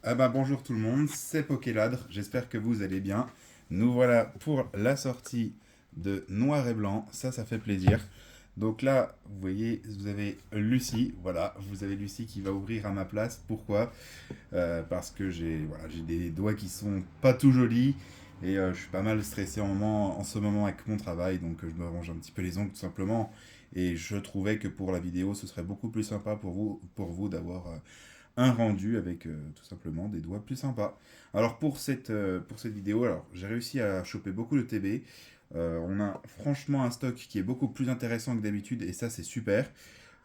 Ah bah bonjour tout le monde, c'est Pokéladre, j'espère que vous allez bien. Nous voilà pour la sortie de Noir et Blanc, ça fait plaisir. Donc là, vous voyez, vous avez Lucie, voilà, vous avez Lucie qui va ouvrir à ma place. Pourquoi? Parce que j'ai des doigts qui sont pas tout jolis et je suis pas mal stressé en ce moment avec mon travail, donc je me range un petit peu les ongles tout simplement. Et je trouvais que pour la vidéo, ce serait beaucoup plus sympa pour vous d'avoir un rendu avec tout simplement des doigts plus sympas. Alors pour cette vidéo, alors j'ai réussi à choper beaucoup de TB. On a franchement un stock qui est beaucoup plus intéressant que d'habitude et ça c'est super.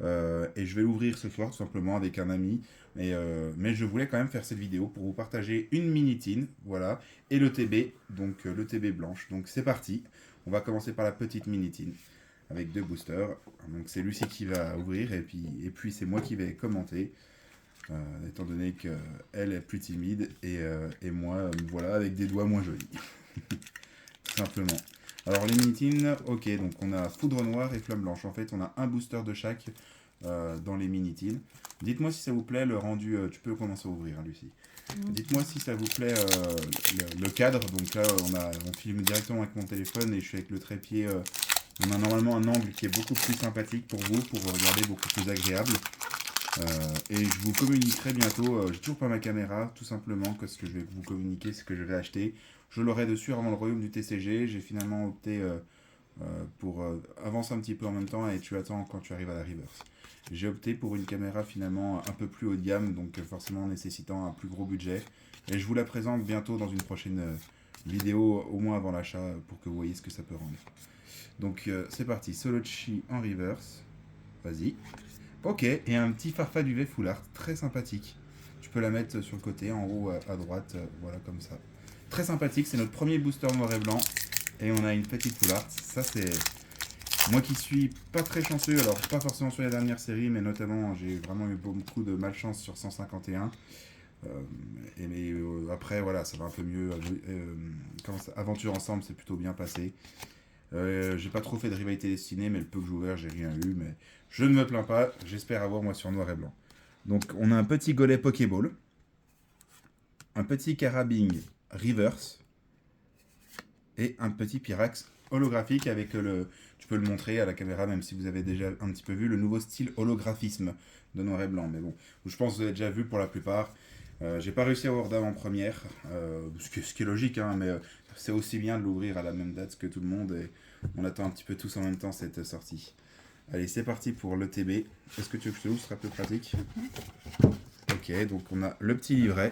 Et je vais l'ouvrir ce soir tout simplement avec un ami. Mais je voulais quand même faire cette vidéo pour vous partager une mini tin, voilà, et le TB, donc le TB blanche. Donc c'est parti. On va commencer par la petite mini tin avec deux boosters. Donc c'est Lucie qui va ouvrir et puis c'est moi qui vais commenter. Étant donné qu'elle est plus timide et moi, me voilà avec des doigts moins jolis. Tout simplement. Alors les mini-teams, ok, donc on a Foudre Noire et Flamme Blanche. En fait, on a un booster de chaque dans les mini-teams. Dites-moi si ça vous plaît le rendu, tu peux commencer à ouvrir, hein, Lucie. Dites-moi si ça vous plaît le cadre. Donc là, on filme directement avec mon téléphone et je suis avec le trépied. On a normalement un angle qui est beaucoup plus sympathique pour vous, pour regarder beaucoup plus agréable. Et je vous communiquerai bientôt. J'ai toujours pas ma caméra, tout simplement, que ce que je vais vous communiquer, ce que je vais acheter. Je l'aurai dessus avant le royaume du TCG. J'ai finalement opté pour avancer un petit peu en même temps et tu attends quand tu arrives à la reverse. J'ai opté pour une caméra finalement un peu plus haut de gamme, donc forcément nécessitant un plus gros budget. Et je vous la présente bientôt dans une prochaine vidéo, au moins avant l'achat, pour que vous voyez ce que ça peut rendre. Donc c'est parti, Solochi en reverse. Vas-y. Ok, et un petit Farfaduvet full art, très sympathique. Tu peux la mettre sur le côté, en haut à droite, voilà comme ça. Très sympathique, c'est notre premier booster noir et blanc. Et on a une petite full art. Ça c'est... Moi qui suis pas très chanceux, alors pas forcément sur la dernière série, mais notamment j'ai vraiment eu beaucoup de malchance sur 151. Après voilà, ça va un peu mieux. Aventure ensemble, c'est plutôt bien passé. J'ai pas trop fait de rivalité destinée, mais le peu que j'ai ouvert, j'ai rien eu. Mais je ne me plains pas, j'espère avoir moi sur noir et blanc. Donc on a un petit golet Pokéball, un petit Carabing Reverse et un petit Pyrax holographique avec le... Tu peux le montrer à la caméra, même si vous avez déjà un petit peu vu le nouveau style holographisme de noir et blanc. Mais bon, je pense que vous avez déjà vu pour la plupart. J'ai pas réussi à avoir d'âme en première, ce qui est logique, hein, mais c'est aussi bien de l'ouvrir à la même date que tout le monde et on attend un petit peu tous en même temps cette sortie. Allez, c'est parti pour le TB. Est-ce que tu veux que je te l'ouvre? Ce sera plus pratique. Ok, donc on a le petit livret.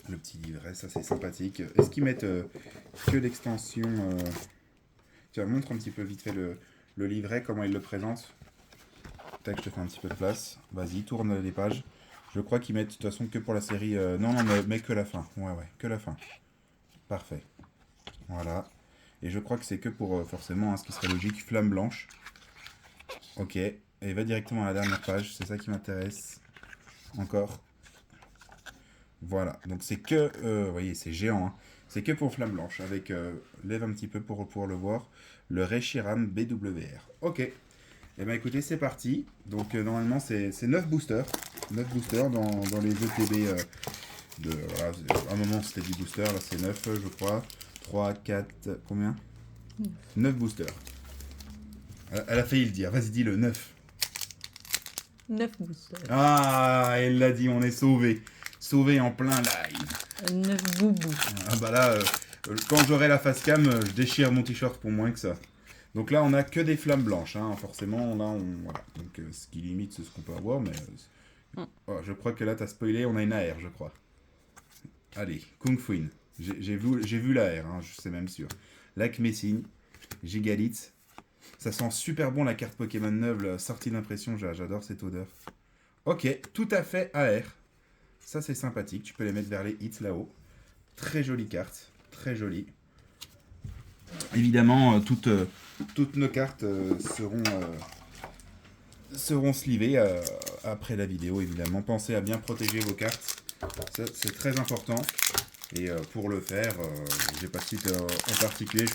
Le petit livret, ça c'est sympathique. Est-ce qu'ils mettent que l'extension Tiens, montre un petit peu vite fait le livret, comment ils le présentent. Tac, je te fais un petit peu de place. Vas-y, tourne les pages. Je crois qu'ils mettent de toute façon que pour la série. Non, non, mais que la fin. Ouais, que la fin. Parfait. Voilà. Et je crois que c'est que pour forcément, hein, ce qui serait logique, flamme blanche. Ok. Et va directement à la dernière page. C'est ça qui m'intéresse. Encore. Voilà. Donc c'est que. Vous voyez, c'est géant. Hein. C'est que pour flamme blanche. Avec. Lève un petit peu pour le voir. Le Reshiram BWR. Ok. Eh bien écoutez, c'est parti. Donc normalement, c'est 9 boosters. 9 boosters dans les ETB voilà, à un moment c'était 10 boosters, là c'est 9 je crois. 3, 4, combien? 9 boosters. Elle a failli le dire, vas-y dis-le, 9. 9 boosters. Ah, elle l'a dit, on est sauvé. Sauvé en plein live. 9 boubous. Ah bah là, quand j'aurai la face cam, je déchire mon t-shirt pour moins que ça. Donc là, on a que des flammes blanches, hein. Forcément, là, voilà. Donc ce qui limite, c'est ce qu'on peut avoir, mais... Oh, je crois que là, t'as spoilé, on a une AR, je crois. Allez, Kung Fuin. J'ai vu la R, hein, je sais même sûr. Lac Messine, Gigalith. Ça sent super bon la carte Pokémon neuve, la sortie d'impression, j'adore cette odeur. Ok, tout à fait AR. Ça c'est sympathique, tu peux les mettre vers les hits là-haut. Très jolie carte, très jolie. Évidemment, toutes nos cartes seront slivées après la vidéo, évidemment. Pensez à bien protéger vos cartes, c'est très important. Et pour le faire, j'ai pas de site en particulier.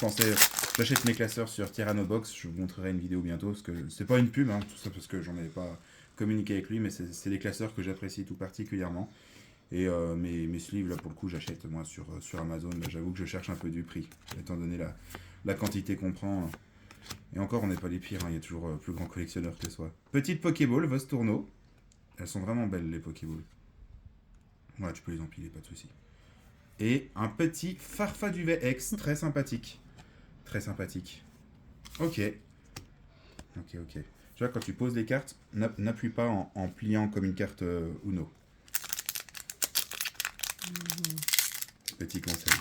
J'achète mes classeurs sur Tyrannobox. Je vous montrerai une vidéo bientôt parce que c'est pas une pub, hein, tout ça parce que j'en avais pas communiquer avec lui, mais c'est des classeurs que j'apprécie tout particulièrement. Et mes sleeves, là, pour le coup, j'achète moi sur Amazon. Là, j'avoue que je cherche un peu du prix, étant donné la quantité qu'on prend. Et encore, on n'est pas les pires, hein, il y a toujours plus grand collectionneur que soi. Petite Pokéball, Vostourno. Elles sont vraiment belles, les Pokéballs. Ouais, tu peux les empiler, pas de soucis. Et un petit Farfaduvet X, très sympathique. Très sympathique. Ok. Ok. Tu vois, quand tu poses les cartes, n'appuie pas en pliant comme une carte Uno. Petit conseil.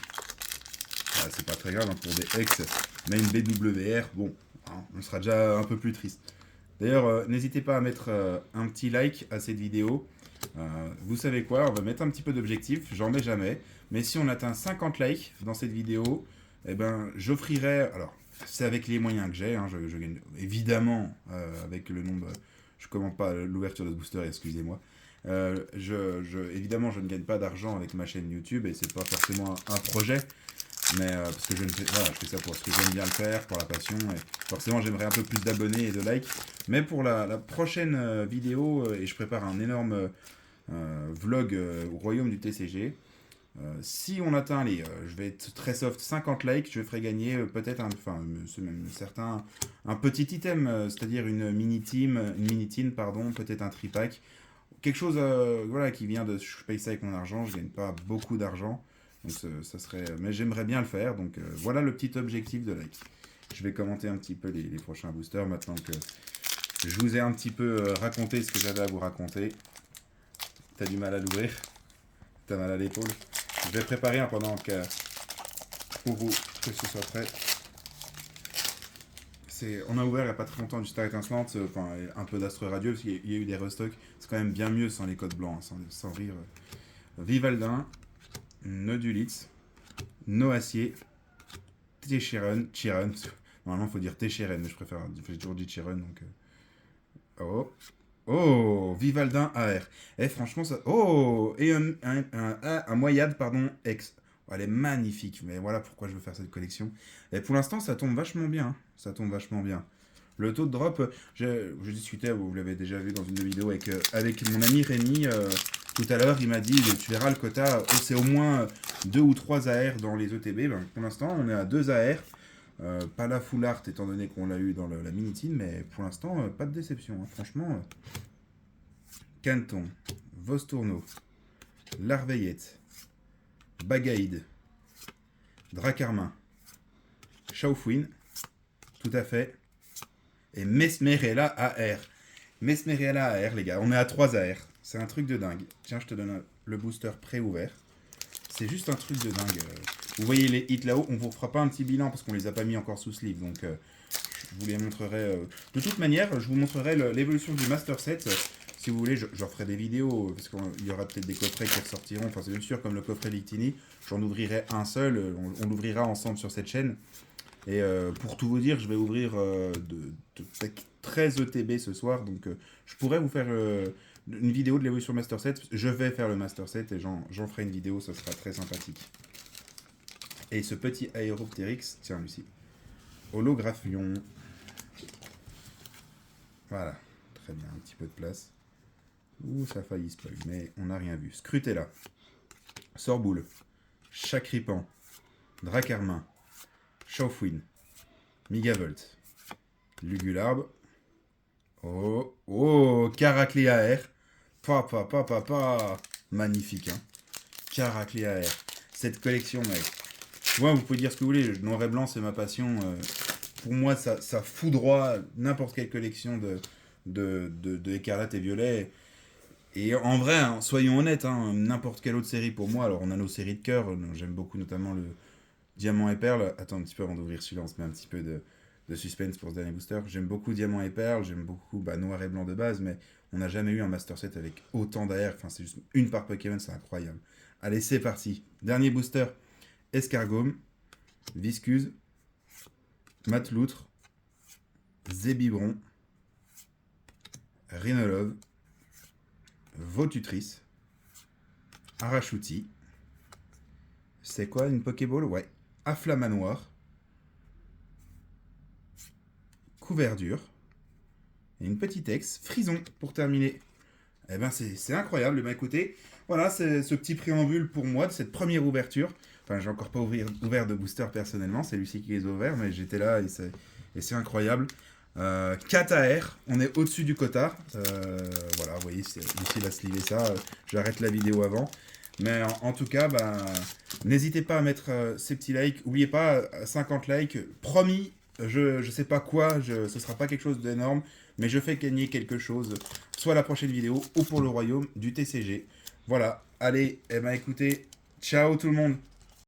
Ah, c'est pas très grave hein, pour des X, mais une BWR, bon, hein, on sera déjà un peu plus triste. D'ailleurs, n'hésitez pas à mettre un petit like à cette vidéo. Vous savez quoi, on va mettre un petit peu d'objectif, j'en mets jamais. Mais si on atteint 50 likes dans cette vidéo, eh ben, j'offrirai... Alors, c'est avec les moyens que j'ai, hein, je gagne évidemment avec le nombre... Je ne commande pas l'ouverture de ce booster, excusez-moi. Évidemment, je ne gagne pas d'argent avec ma chaîne YouTube et c'est pas forcément un projet. Mais parce que je fais ça pour ce que j'aime bien le faire, pour la passion. Et forcément, j'aimerais un peu plus d'abonnés et de likes. Mais pour la prochaine vidéo, et je prépare un énorme vlog au royaume du TCG. Si on atteint je vais être très soft, 50 likes, je ferai gagner peut-être un petit item, c'est-à-dire une mini-team, pardon, peut-être un tripack. Quelque chose voilà, qui vient de... Je paye ça avec mon argent, je gagne pas beaucoup d'argent. Donc ça serait... Mais j'aimerais bien le faire, donc voilà le petit objectif de like. Je vais commenter un petit peu les prochains boosters maintenant que je vous ai un petit peu raconté ce que j'avais à vous raconter. T'as du mal à l'ouvrir? T'as mal à l'épaule? Je vais préparer pendant que pour vous que ce soit prêt. On a ouvert il n'y a pas très longtemps du Star Étincelante, enfin un peu d'Astre Radieux, parce qu'il y a eu des restocks. C'est quand même bien mieux sans les codes blancs, hein, sans rire. Vivaldin, Nodulitz, Noacier, Chiron, normalement il faut dire Téchiren, mais j'ai toujours dit Chiron, donc... Oh, Vivaldin AR. Franchement, ça... Oh, et un Moyade, pardon, X. Oh, elle est magnifique, mais voilà pourquoi je veux faire cette collection. Et pour l'instant, ça tombe vachement bien. Hein. Ça tombe vachement bien. Le taux de drop, je discutais, vous l'avez déjà vu dans une de vidéos, avec mon ami Rémi tout à l'heure. Il m'a dit, tu verras le quota, c'est au moins 2 ou 3 AR dans les ETB. Ben, pour l'instant, on est à 2 AR. Pas la full art étant donné qu'on l'a eu dans la mini-team, mais pour l'instant, pas de déception. Hein. Franchement, Canton, Vostourno, Larveillette, Bagaïd, Dracarmin, Chaufouine, tout à fait, et Mesmerella AR. Mesmerella AR, les gars, on est à 3 AR. C'est un truc de dingue. Tiens, je te donne le booster pré-ouvert. C'est juste un truc de dingue. Vous voyez les hits là-haut, on vous fera pas un petit bilan parce qu'on les a pas mis encore sous sleeve, donc je vous les montrerai. De toute manière, je vous montrerai l'évolution du Master Set. Si vous voulez, j'en ferai des vidéos, parce qu'il y aura peut-être des coffrets qui ressortiront. Enfin, c'est bien sûr, comme le coffret Victini, j'en ouvrirai un seul, on l'ouvrira ensemble sur cette chaîne. Et pour tout vous dire, je vais ouvrir de 13 ETB ce soir, donc je pourrais vous faire une vidéo de l'évolution Master Set. Je vais faire le Master Set et j'en ferai une vidéo, ça sera très sympathique. Et ce petit Aéroptérix, tiens Lucie, Holographion. Voilà, très bien, un petit peu de place. Ouh, ça a failli spoil, mais on n'a rien vu. Scrutella, Sorboule, Chacripan, Dracarmin, Chaufouine, Migavolt, Lugularbe. Oh, Caraclé AR. Magnifique, hein. Caraclé AR. Cette collection, mec. Ouais, vous pouvez dire ce que vous voulez, noir et blanc c'est ma passion. Pour moi, ça foudroie n'importe quelle collection de écarlate et violet. Et en vrai, hein, soyons honnêtes, hein, n'importe quelle autre série pour moi, alors on a nos séries de cœur, j'aime beaucoup notamment le Diamant et Perle. Attends un petit peu avant d'ouvrir celui-là, on se met un petit peu de suspense pour ce dernier booster. J'aime beaucoup Diamant et Perle, j'aime beaucoup Noir et Blanc de base, mais on n'a jamais eu un Master Set avec autant d'AR, enfin c'est juste une par Pokémon, c'est incroyable. Allez, c'est parti. Dernier booster. Escargome, Viscuse, Mateloutre, Zébibron, Rhinolove, Votutrice, Arachouti. C'est quoi une Pokéball? Ouais. Afflamanoir, Couverdure, Et une petite ex, Frison, pour terminer. Eh ben, c'est incroyable. Eh ben, écoutez, voilà, c'est ce petit préambule pour moi de cette première ouverture. Enfin, j'ai encore pas ouvert de booster personnellement, c'est Lucie qui les a ouverts, mais j'étais là et c'est incroyable. 4 AR, on est au-dessus du quota. Voilà, vous voyez, Lucie va sliver ça. J'arrête la vidéo avant. Mais en tout cas, ben, n'hésitez pas à mettre ces petits likes. N'oubliez pas, 50 likes, promis, je sais pas quoi, ce sera pas quelque chose d'énorme, mais je fais gagner quelque chose, soit la prochaine vidéo ou pour le royaume du TCG. Voilà, allez, eh ben écoutez, ciao tout le monde.